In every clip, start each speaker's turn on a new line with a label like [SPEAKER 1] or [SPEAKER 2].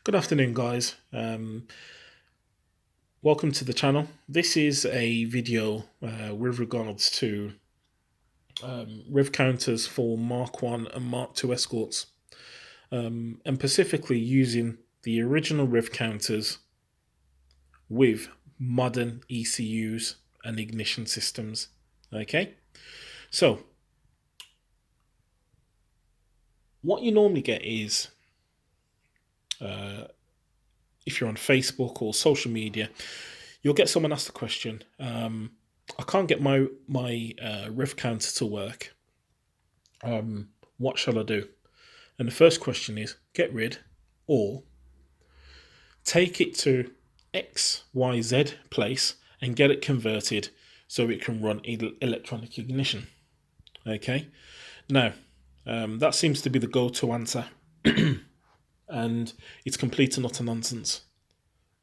[SPEAKER 1] Good afternoon, guys. Welcome to the channel. This is a video with regards to rev counters for Mark 1 and Mark 2 escorts, and specifically using the original rev counters with modern ECUs and ignition systems. Okay, so what you normally get is if you're on Facebook or social media, you'll get someone ask the question, I can't get my rev counter to work. What shall I do? And the first question is get rid or take it to XYZ place and get it converted so it can run electronic ignition. Okay, now that seems to be the go-to answer. And it's complete and utter nonsense.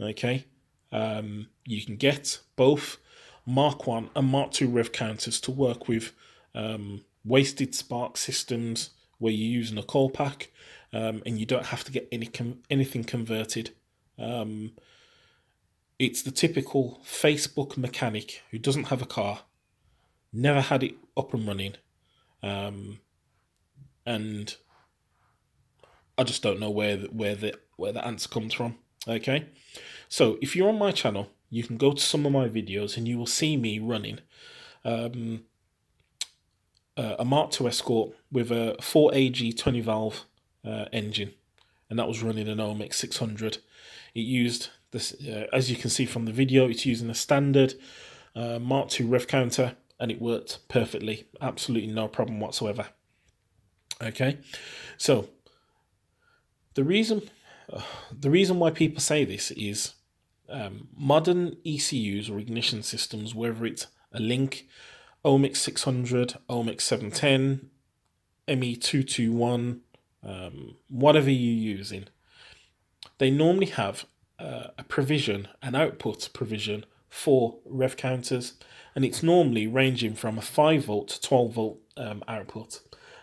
[SPEAKER 1] Okay, you can get both Mark 1 and Mark 2 rev counters to work with wasted spark systems where you're using a coil pack, and you don't have to get anything converted. It's the typical Facebook mechanic who doesn't have a car, never had it up and running, and I just don't know where the answer comes from. Okay, so if you're on my channel, you can go to some of my videos and you will see me running a Mark II Escort with a 4AG 20 valve engine, and that was running an Mk600. It used this, as you can see from the video, it's using a standard Mark II rev counter, and it worked perfectly, absolutely no problem whatsoever. Okay, so the reason why people say this is modern ECUs or ignition systems, whether it's a Link, Mk600, Mk710, ME221, whatever you're using, they normally have a provision, an output provision for rev counters, and it's normally ranging from a 5 volt to 12 volt output,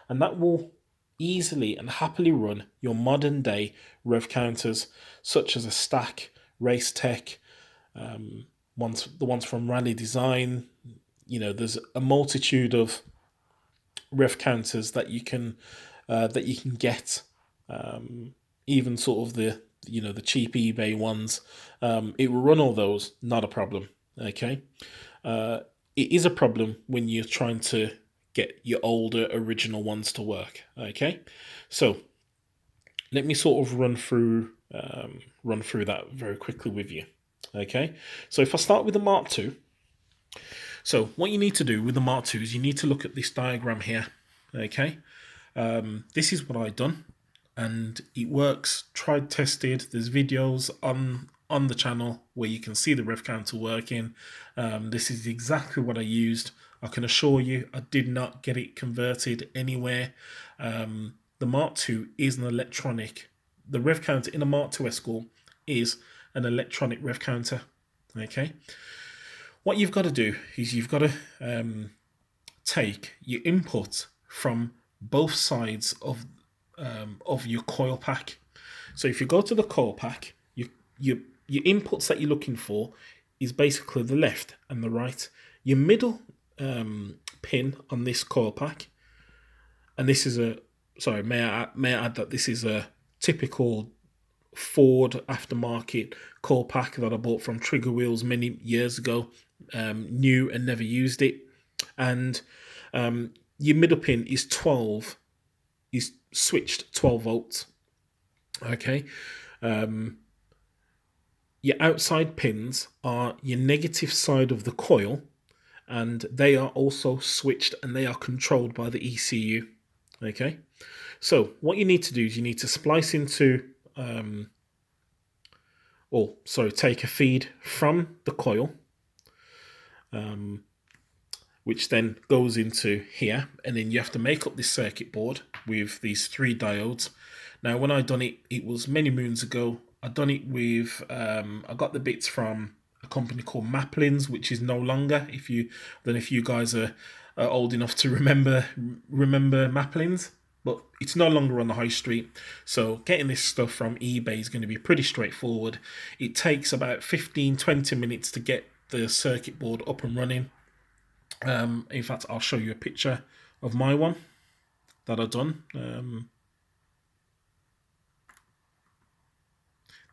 [SPEAKER 1] and that will easily and happily run your modern day rev counters such as a Stack, Race Tech, the ones from Rally Design. You know, there's a multitude of rev counters that you can get, even sort of the cheap eBay ones. It will run all those, not a problem. Okay, it is a problem when you're trying to get your older original ones to work. Okay, so let me sort of run through that very quickly with you. Okay, so if I start with the Mark II, so what you need to do with the Mark II is you need to look at this diagram here. Okay, this is what I've done, and it works, tried, tested. There's videos on the channel where you can see the rev counter working. This is exactly what I used. I can assure you I did not get it converted anywhere. The Mark II is an electronic. The rev counter in a Mark II Escort is an electronic rev counter. Okay, what you've got to do is you've got to take your input from both sides of your coil pack. So if you go to the coil pack, your inputs that you're looking for is basically the left and the right. Your middle pin on this coil pack, and this is may I add that this is a typical Ford aftermarket coil pack that I bought from Trigger Wheels many years ago, new and never used it. And your middle pin is switched 12 volts. Okay, your outside pins are your negative side of the coil, and they are also switched and they are controlled by the ECU. Okay, so what you need to do is you need to splice into take a feed from the coil, which then goes into here, and then you have to make up this circuit board with these 3 diodes. Now, when I done it, it was many moons ago. I done it with I got the bits from a company called Maplins, which is no longer. If you guys are old enough to remember Maplins. but it's no longer on the high street. So getting this stuff from eBay is going to be pretty straightforward. It takes about 15-20 minutes to get the circuit board up and running. In fact, I'll show you a picture of my one that I've done.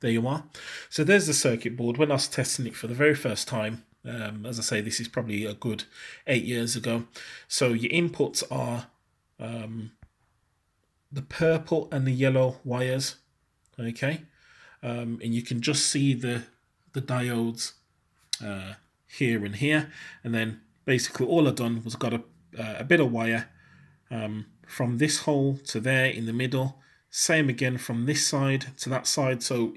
[SPEAKER 1] There you are. So there's the circuit board. When I was testing it for the very first time, as I say, this is probably a good 8 years ago. So your inputs are the purple and the yellow wires, okay? And you can just see the diodes here and here. And then basically all I've done was got a bit of wire from this hole to there in the middle. Same again from this side to that side. So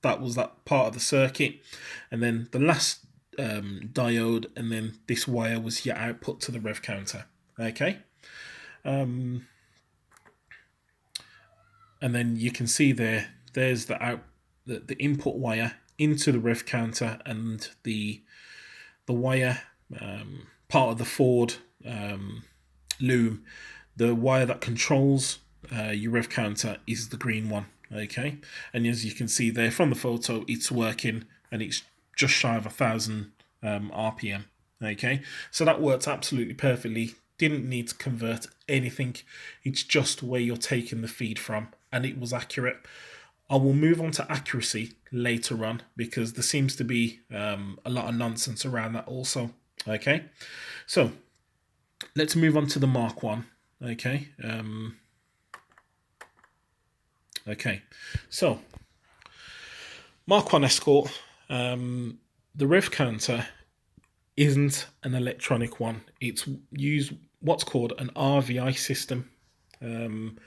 [SPEAKER 1] that was that part of the circuit. And then the last diode, and then this wire was your output to the rev counter. Okay. And then you can see there's the input wire into the rev counter, and the wire part of the Ford loom, the wire that controls your rev counter is the green one. Okay, and as you can see there from the photo, it's working and it's just shy of 1,000 RPM. Okay, so that works absolutely perfectly. Didn't need to convert anything. It's just where you're taking the feed from, and it was accurate. I will move on to accuracy later on because there seems to be a lot of nonsense around that also. Okay, so let's move on to the Mk1. Okay. Okay, so Mk1 Escort, the rev counter isn't an electronic one. It's used what's called an RVI system. I'm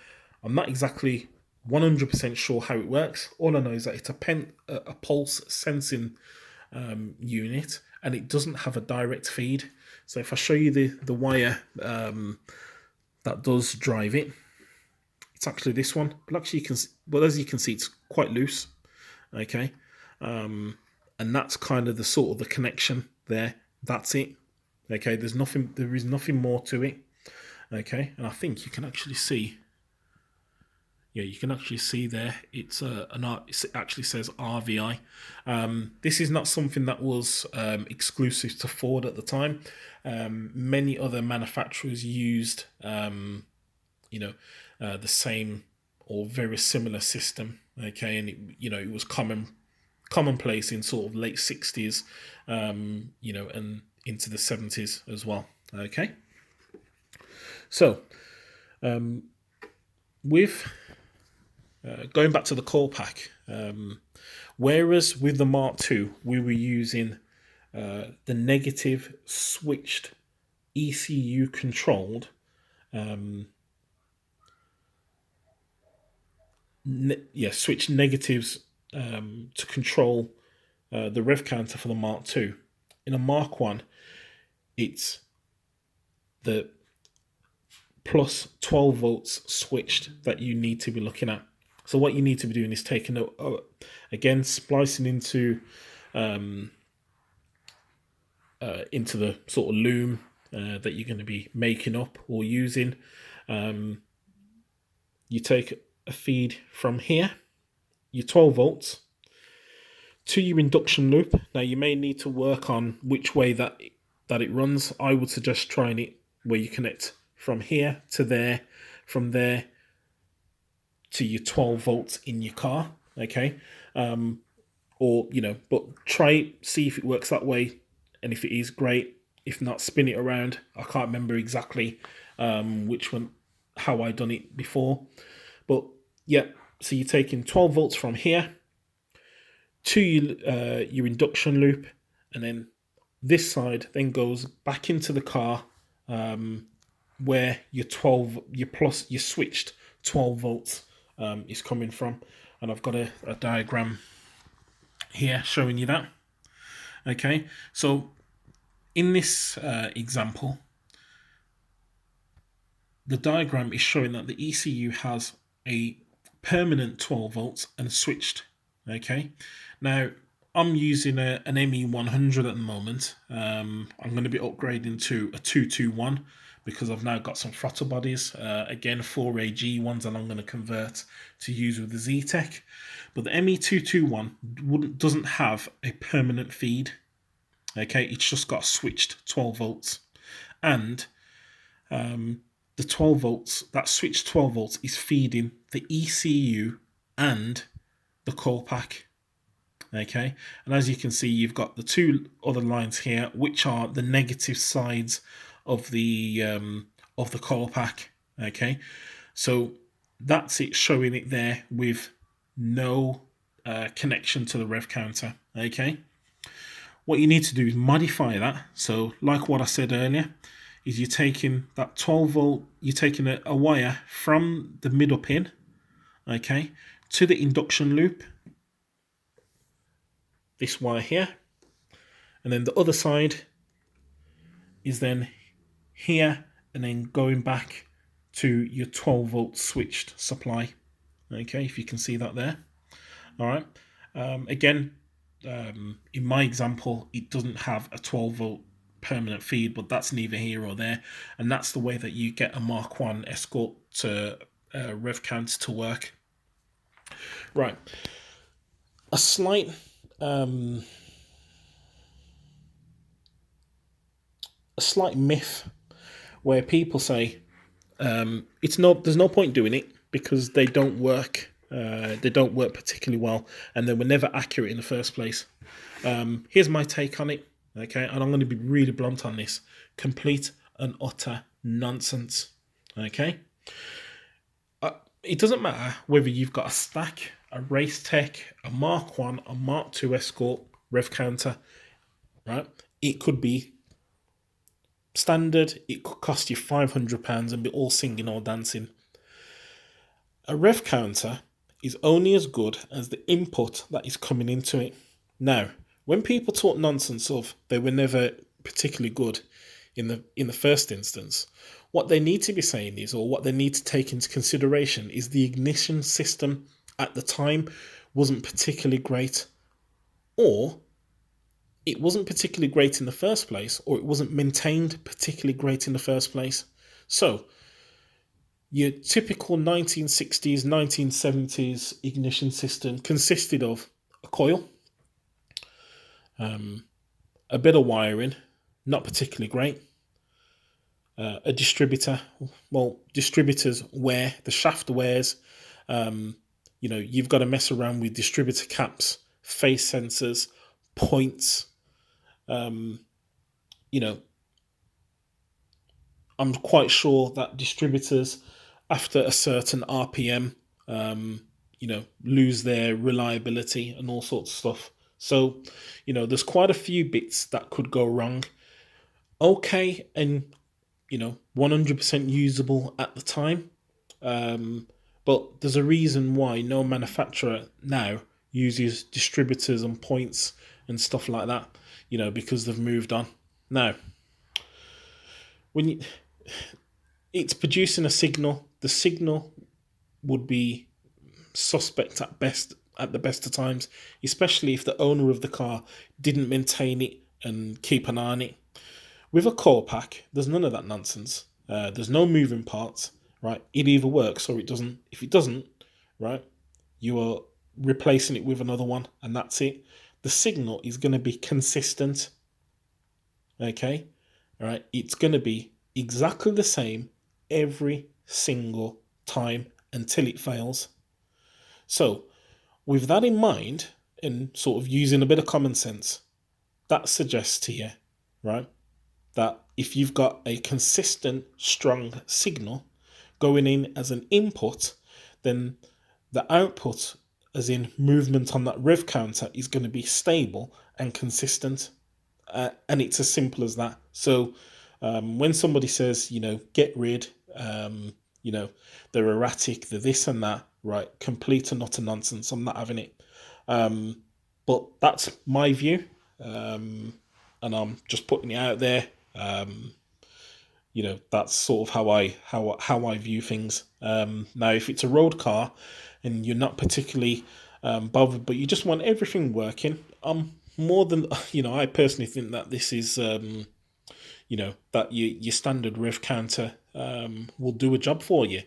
[SPEAKER 1] not exactly 100% sure how it works. All I know is that it's a pulse sensing unit, and it doesn't have a direct feed. So if I show you the wire that does drive it, it's actually this one. But actually, as you can see, it's quite loose. Okay, and that's kind of the connection there. That's it. Okay, there is nothing more to it. Okay, and I think you can actually see. Yeah, you can actually see there. It actually says RVI. This is not something that was exclusive to Ford at the time. Many other manufacturers used, the same or very similar system. Okay, and it was commonplace in sort of late 60s, and into the 70s as well. Okay, so with going back to the core pack, whereas with the Mark II we were using the negative switched ECU controlled switch negatives to control the rev counter for the Mark II. In a Mark I, it's the plus 12 volts switched that you need to be looking at. So what you need to be doing is taking again, splicing into the sort of loom that you're going to be making up or using. You take a feed from here, your 12 volts, to your induction loop. Now you may need to work on which way that it runs. I would suggest trying it where you connect from here to there, from there to your 12 volts in your car. Okay, but try it, see if it works that way, and if it is, great. If not, spin it around. I can't remember exactly which one, how I done it before, but yeah. So you're taking 12 volts from here to your induction loop, and then this side then goes back into the car where your switched 12 volts is coming from. And I've got a diagram here showing you that. Okay, so in this example, the diagram is showing that the ECU has a permanent 12 volts and switched. Okay, now I'm using an ME100 at the moment. I'm going to be upgrading to a 221, because I've now got some throttle bodies, again 4AG ones that I'm going to convert to use with the Z-Tech. But the ME221 doesn't have a permanent feed. Okay, it's just got switched 12 volts. And the 12 volts, that switched 12 volts is feeding the ECU and the coil pack. Okay, and as you can see, you've got the two other lines here, which are the negative sides of the coil pack. Okay, so that's it, showing it there with no connection to the rev counter. Okay, what you need to do is modify that. So, like what I said earlier, is you're taking that 12 volt, you're taking a wire from the middle pin, okay, to the induction loop. This wire here, and then the other side is then here, and then going back to your 12 volt switched supply. Okay, if you can see that there. All right. Again, in my example, it doesn't have a 12 volt permanent feed, but that's neither here or there, and that's the way that you get a Mk1 Escort rev counter to work. Right. A slight myth where people say there's no point doing it because they don't work. They don't work particularly well, and they were never accurate in the first place. Here's my take on it. Okay, and I'm going to be really blunt on this. Complete and utter nonsense. Okay. It doesn't matter whether you've got a stack, a Race Tech, a Mk1, a Mk2 Escort rev counter, right? It could be standard. It could cost you £500 and be all singing or dancing. A rev counter is only as good as the input that is coming into it. Now, when people talk nonsense of they were never particularly good in the first instance, what they need to be saying is, or what they need to take into consideration, is the ignition system at the time wasn't particularly great, or it wasn't particularly great in the first place, or it wasn't maintained particularly great in the first place. So your typical 1960s, 1970s ignition system consisted of a coil, a bit of wiring, not particularly great, a distributor. Well, distributors wear, the shaft wears. You've got to mess around with distributor caps, phase sensors, points. I'm quite sure that distributors, after a certain RPM, lose their reliability and all sorts of stuff. So, there's quite a few bits that could go wrong. Okay, and 100% usable at the time. But there's a reason why no manufacturer now uses distributors and points and stuff like that, because they've moved on. Now, it's producing a signal, the signal would be suspect at the best of times, especially if the owner of the car didn't maintain it and keep an eye on it. With a coil pack, there's none of that nonsense. There's no moving parts, right? It either works or it doesn't. If it doesn't, right, you are replacing it with another one, and that's it. The signal is going to be consistent. Okay, all right. It's going to be exactly the same every single time until it fails. So, with that in mind, and sort of using a bit of common sense, that suggests to you, right, that if you've got a consistent, strong signal going in as an input, then the output, as in movement on that rev counter, is going to be stable and consistent. And it's as simple as that. So when somebody says, get rid, they're erratic, they're this and that, right, complete and utter nonsense. I'm not having it. But that's my view. And I'm just putting it out there. That's sort of how I view things. Now, if it's a road car and you're not particularly bothered, but you just want everything working, I'm more than I personally think that this is you know, that your standard rev counter will do a job for you.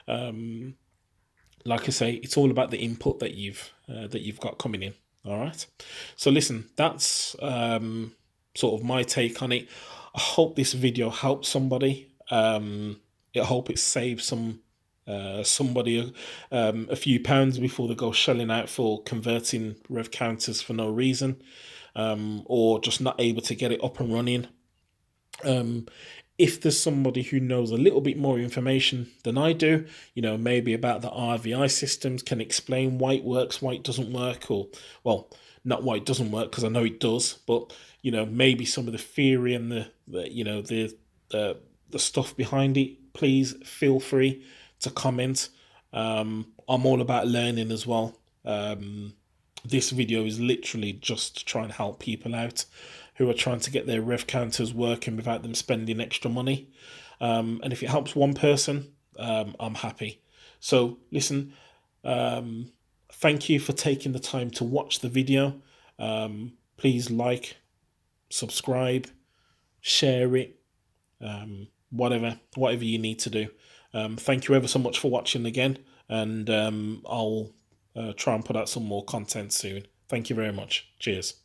[SPEAKER 1] Like I say, it's all about the input that you've got coming in. All right. So listen, that's sort of my take on it. I hope this video helps somebody. I hope it saves somebody a few pounds before they go shelling out for converting rev counters for no reason, or just not able to get it up and running. Um, if there's somebody who knows a little bit more information than I do, you know, maybe about the RVI systems, can explain why it works, why it doesn't work, or, well, not why it doesn't work, because I know it does, but, you know, maybe some of the theory and the you know, the stuff behind it, please feel free to comment. I'm all about learning as well. This video is literally just to try and help people out who are trying to get their rev counters working without them spending extra money. And if it helps one person, I'm happy. So listen, thank you for taking the time to watch the video. Please like, subscribe, share it, whatever you need to do. Thank you ever so much for watching again, and I'll try and put out some more content soon. Thank you very much. Cheers.